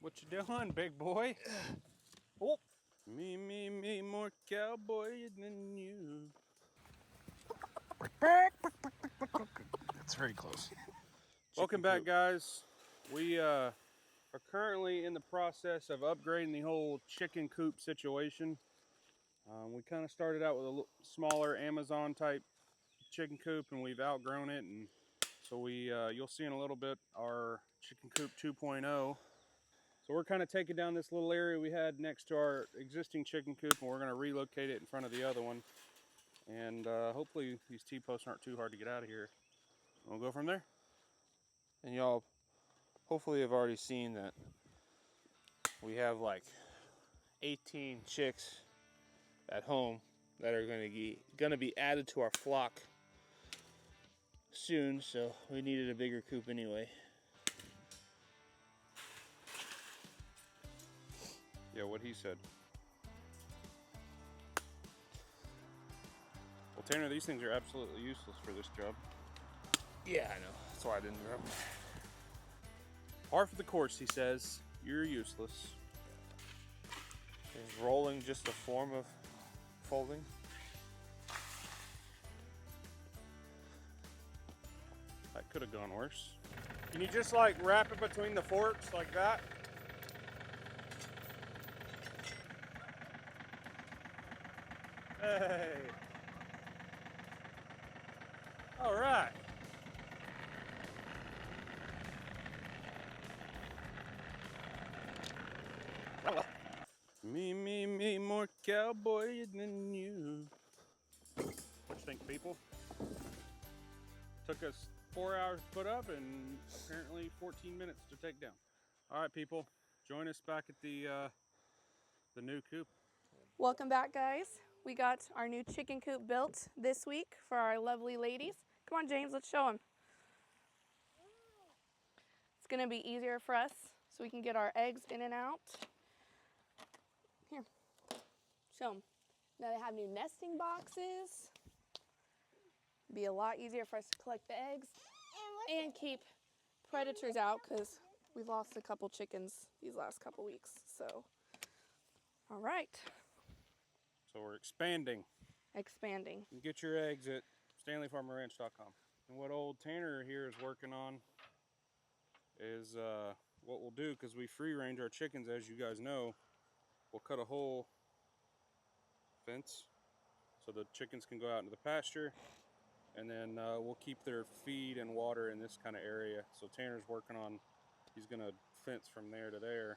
What you doing, big boy? Oh, me, more cowboy than you. That's very close. Welcome back, guys. We are currently in the process of upgrading the whole chicken coop situation. We kind of started out with a smaller Amazon type chicken coop, and we've outgrown it, and so you'll see in a little bit our chicken coop 2.0. So we're kind of taking down this little area we had next to our existing chicken coop, and we're going to relocate it in front of the other one. And hopefully these T-posts aren't too hard to get out of here. We'll go from there. And y'all hopefully have already seen that we have like 18 chicks at home that are going to be added to our flock soon, so we needed a bigger coop anyway. Yeah, what he said. Well, Tanner, these things are absolutely useless for this job. Yeah, I know. That's why I didn't grab them. Par for the course, he says. You're useless. Is rolling just a form of folding? That could have gone worse. Can you just like wrap it between the forks like that? Hey. All right. Me, more cowboy than you. What you think, people? Took us 4 hours to put up and apparently 14 minutes to take down. All right, people, join us back at the new coop. Welcome back, guys. We got our new chicken coop built this week for our lovely ladies. Come on, James, let's show them. It's gonna be easier for us so we can get our eggs in and out. Here, show them. Now they have new nesting boxes. Be a lot easier for us to collect the eggs and keep predators out because we've lost a couple chickens these last couple weeks. So, all right. So we're expanding. Expanding. You can get your eggs at StanleyFarmerRanch.com. And what old Tanner here is working on is what we'll do, because we free range our chickens, as you guys know. We'll cut a whole fence so the chickens can go out into the pasture, and then we'll keep their feed and water in this kind of area. So Tanner's working on, he's gonna fence from there to there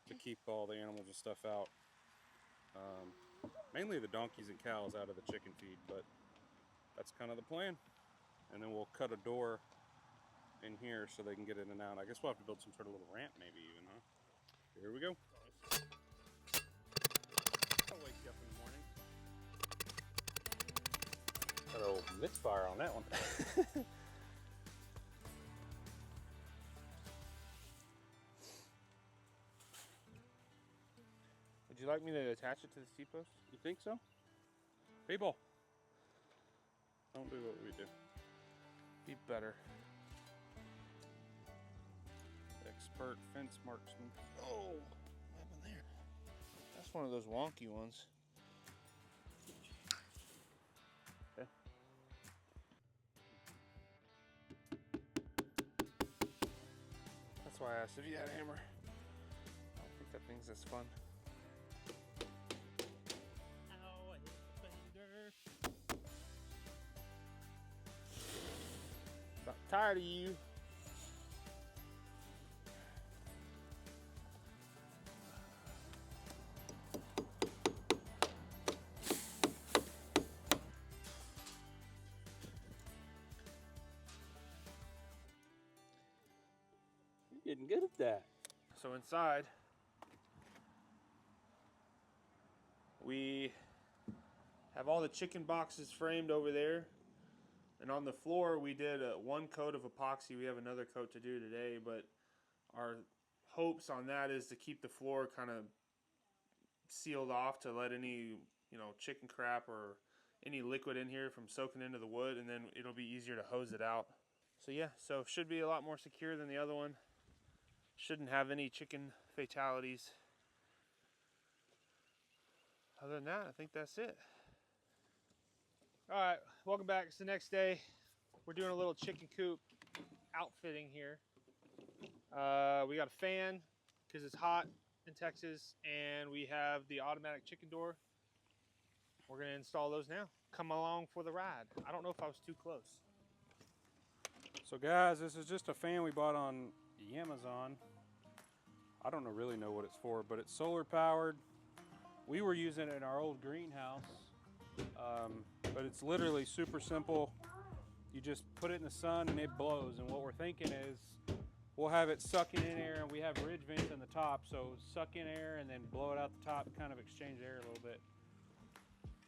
to keep all the animals and stuff out. Mainly the donkeys and cows out of the chicken feed, but that's kind of the plan. And then we'll cut a door in here so they can get in and out. I guess we'll have to build some sort of little ramp maybe even, huh? Here we go. I'll wake you up in the morning. Got a little misfire on that one. Would you like me to attach it to the T-post? You think so? People, don't do what we do. Be better. Expert fence marksman. Oh, what happened there? That's one of those wonky ones. Okay. That's why I asked if you had a hammer. I don't think that thing's as fun. Ow, I hit the fender. About tired of you. You're getting good at that. So inside, we have all the chicken boxes framed over there. And on the floor, we did one coat of epoxy. We have another coat to do today, but our hopes on that is to keep the floor kind of sealed off to let any, chicken crap or any liquid in here from soaking into the wood, and then it'll be easier to hose it out. So yeah, should be a lot more secure than the other one. Shouldn't have any chicken fatalities. Other than that, I think that's it. All right, welcome back. It's the next day. We're doing a little chicken coop outfitting here. We got a fan because it's hot in Texas, and we have the automatic chicken door. We're gonna install those now. Come along for the ride. I don't know if I was too close. So guys, this is just a fan we bought on Amazon. I don't really know what it's for, but it's solar powered. We were using it in our old greenhouse, but it's literally super simple. You just put it in the sun and it blows. And what we're thinking is we'll have it sucking in air, and we have ridge vents in the top, so suck in air and then blow it out the top, kind of exchange air a little bit.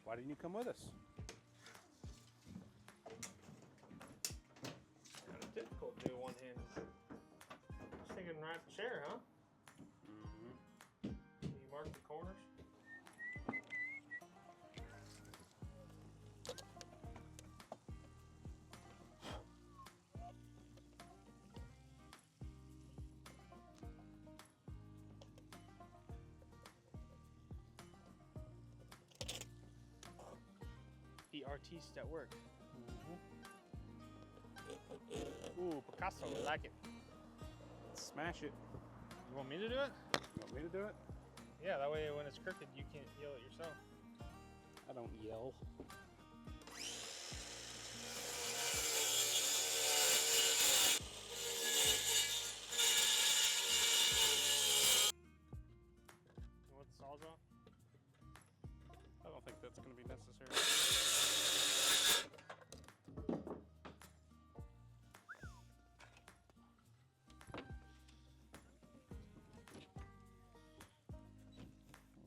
Why didn't you come with us? Kind of difficult to do one-handed. Just thinking right chair, huh? Mm-hmm. Can you mark the corners? The artiste at work. Mm-hmm. Ooh, Picasso, I like it. Smash it. You want me to do it? You want me to do it? Yeah, that way when it's crooked, you can't yell at yourself. I don't yell. You want the saws off? I don't think that's going to be necessary.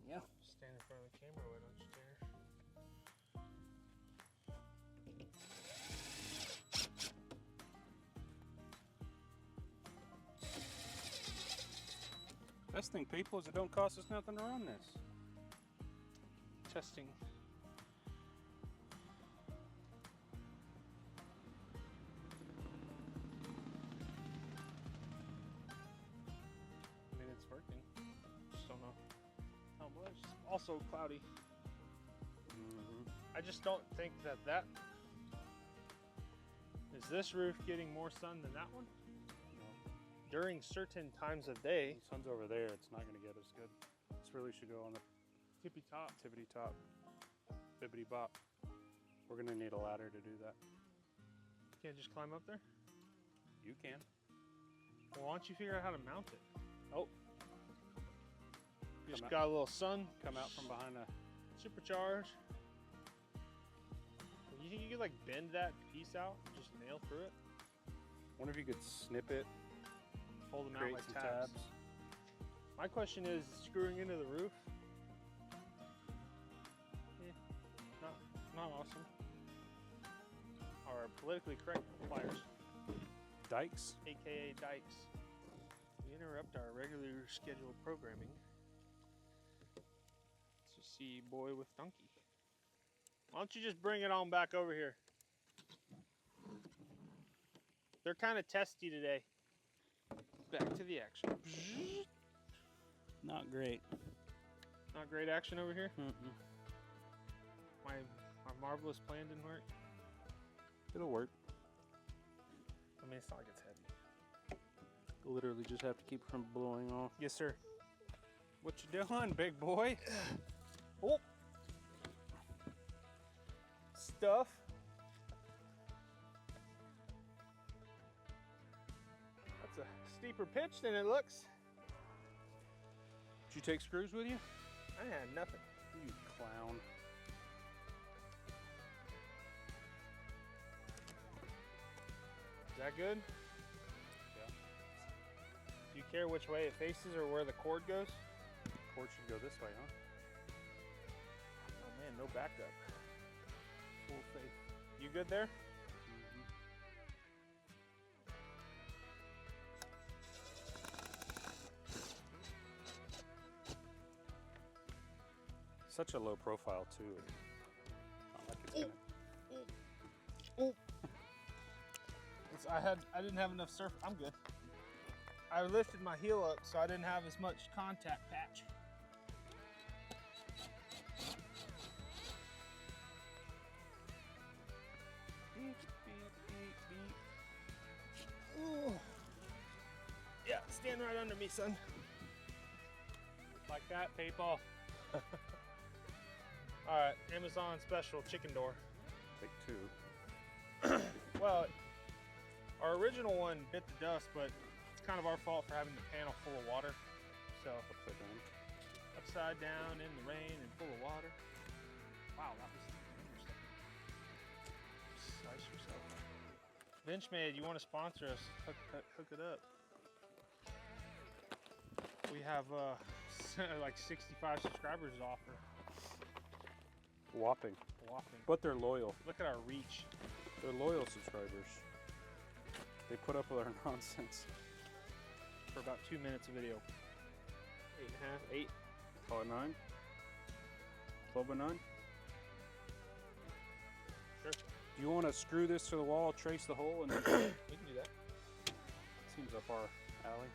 Yeah. Stand in front of the camera, why don't you dare? Best thing, people, is it don't cost us nothing to run this. Testing. I mean, it's working. Just don't know how much. It's also cloudy. Mm-hmm. I just don't think that is this roof getting more sun than that one? No. During certain times of day. The sun's over there. It's not going to get as good. This really should go on the Tippy top. tippity top, bibbity bop. We're going to need a ladder to do that. Can't just climb up there? You can. Well, why don't you figure out how to mount it? Oh. Just Come out. got a little sun. Come out from behind a... Supercharge. You think you could like bend that piece out and just nail through it? Wonder if you could snip it, Hold them out create like some tabs. tabs. My question is, screwing into the roof? Not awesome. Our politically correct pliers, Dikes. aka dikes. We interrupt our regular scheduled programming to see boy with donkey. Why don't you just bring it on back over here? They're kind of testy today. Back to the action. Not great. Not great action over here. Mm-mm. My marvelous plan didn't work. It'll work. I mean, it's not like it's heavy. Literally just have to keep it from blowing off. Yes, sir. What you doing, big boy? Oh. Stuff. That's a steeper pitch than it looks. Did you take screws with you? I had nothing. You clown. Is that good? Yeah. Do you care which way it faces or where the cord goes? Cord should go this way, huh? Oh man, no backup. Full faith. You good there? Mm-hmm. Such a low profile too. Not like it's gonna. I didn't have enough surf. I'm good. I lifted my heel up so I didn't have as much contact patch. Beep, beep, beep, beep. Ooh. Yeah, stand right under me, son. Like that, people. All right, Amazon special chicken door. Take two. Well, our original one bit the dust, but it's kind of our fault for having the panel full of water. So Upside down. upside down in the rain and full of water. Wow, that was interesting. Slice yourself. Benchmade, you want to sponsor us? Hook it up. We have like 65 subscribers to offer. Whopping. Whopping. But they're loyal. Look at our reach. They're loyal subscribers. They put up with our nonsense. For about 2 minutes of video. 8.5, 8. Call it 9. 12 by 9. Sure. Do you want to screw this to the wall, trace the hole, and We can do that. seems up our alley.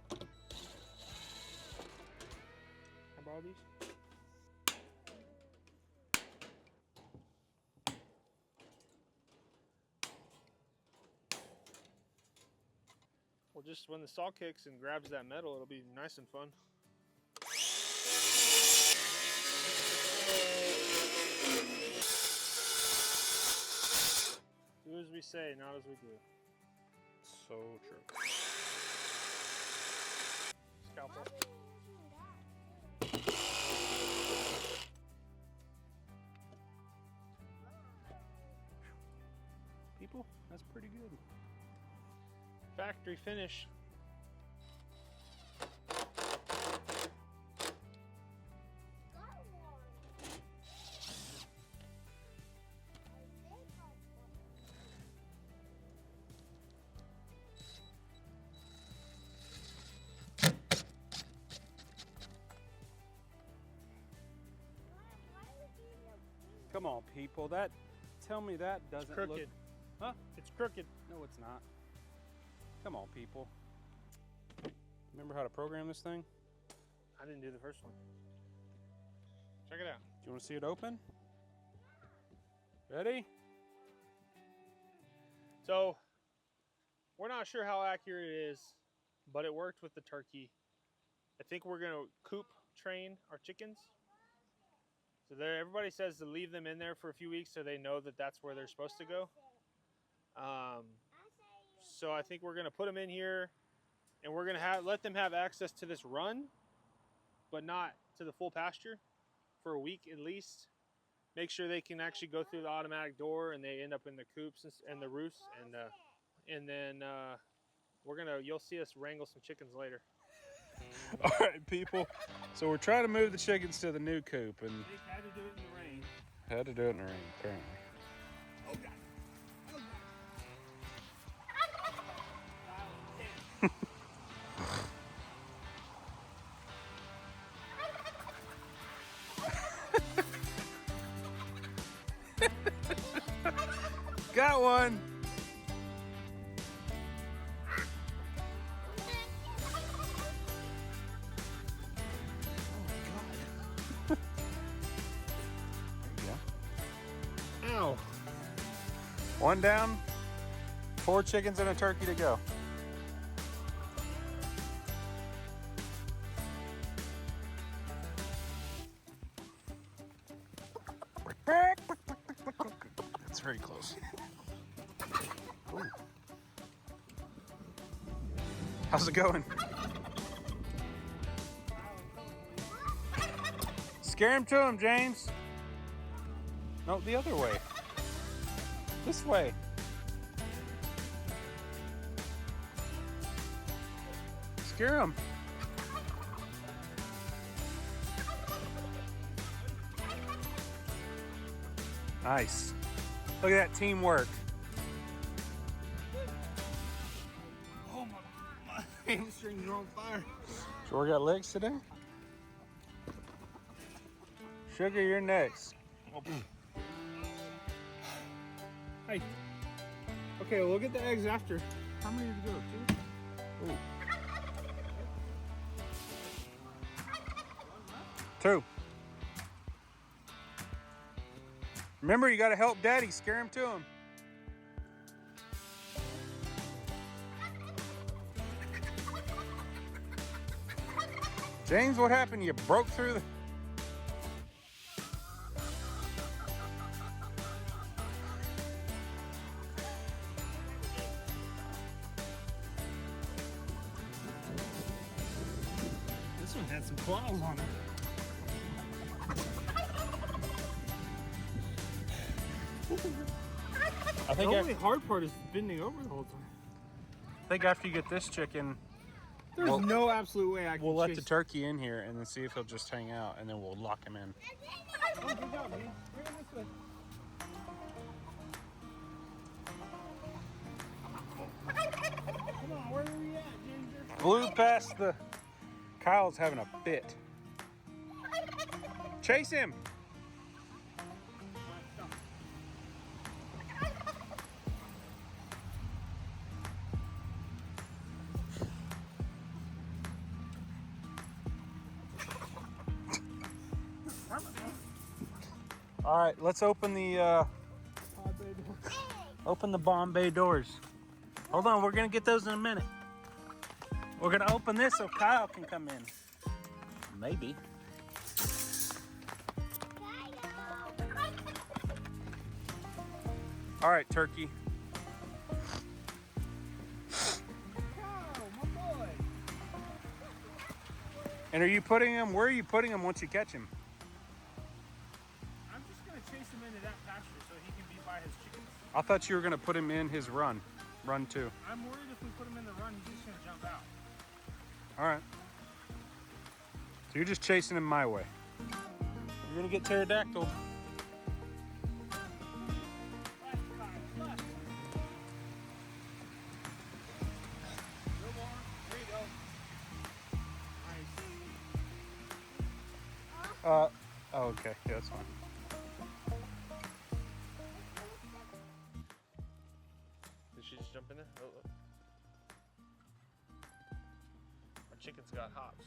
Can I borrow these? Well, just when the saw kicks and grabs that metal, it'll be nice and fun. Do as we say, not as we do. So true. Scalpel. People, that's pretty good. Factory finish. Come on, people. Tell me that doesn't Crooked. look. Huh? It's crooked. No, it's not. Come on, people. Remember how to program this thing? I didn't do the first one. Check it out. Do you want to see it open? Ready? So, we're not sure how accurate it is, but it worked with the turkey. I think we're gonna coop train our chickens. So there, everybody says to leave them in there for a few weeks so they know that that's where they're supposed to go. So I think we're gonna put them in here, and we're gonna let them have access to this run, but not to the full pasture for a week at least. Make sure they can actually go through the automatic door and they end up in the coops and the roosts, and then you'll see us wrangle some chickens later. All right, people. So we're trying to move the chickens to the new coop, and They had to do it in the rain. had to do it in the rain, apparently. Oh God. Got one. Ow. One down. 4 chickens and a turkey to go. That's very close. Ooh. How's it going? Scare him to him, James. No, the other way. This way. Scare him. Nice. Look at that teamwork. Oh my hamstrings are on fire. So we got legs today? Sugar, you're next. Hey. Okay, we'll get the eggs after. How many did you go? 2? Ooh. 2. Remember, you gotta help Daddy. Scare him to him. James, what happened? You broke through the... This one had some claws on it. I think the only hard part is bending over the whole time. I think after you get this chicken, There's no absolute way I can we'll let the chase. turkey in here and then see if he'll just hang out, and then we'll lock him in. Oh, good job, man. Bring him this way. Come on, where are we at, Ginger? Blew past the... Kyle's having a fit. Chase him. All right, let's open the Bombay doors. Hold on, we're gonna get those in a minute. We're gonna open this so Kyle can come in. Maybe. All right, turkey. Kyle, my boy. And are you putting him? Where are you putting him once you catch him? I'm just gonna chase him into that pasture so he can be by his chickens. I thought you were gonna put him in his run 2. I'm worried if we put him in the run, he's just gonna jump out. All right. So you're just chasing him my way. You're gonna get pterodactyl. Oh, okay. Yeah, that's fine. Did she just jump in there? Oh, look. Our chicken's got hops.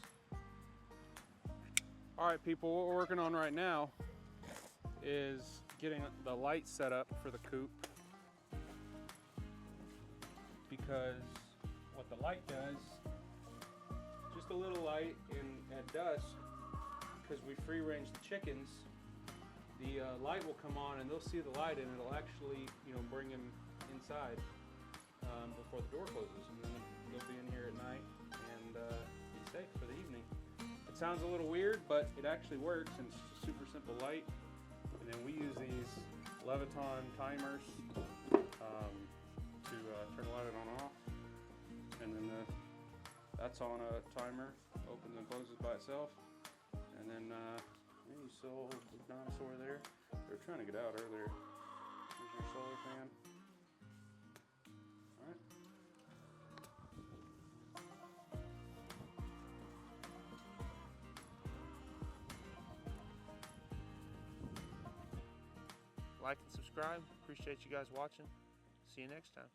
All right, people, what we're working on right now is getting the light set up for the coop, because what the light does, just a little light at dusk, because we free range the chickens, the light will come on and they'll see the light and it'll actually, bring them inside before the door closes, and then they'll be in here at night and be safe for the evening. It sounds a little weird, but it actually works, and it's just a super simple light. And then we use these Leviton timers to turn the light on and off. And then that's on a timer, opens and closes by itself. And then you saw the dinosaur there. They were trying to get out earlier. Here's your solar fan. All right. Like and subscribe. Appreciate you guys watching. See you next time.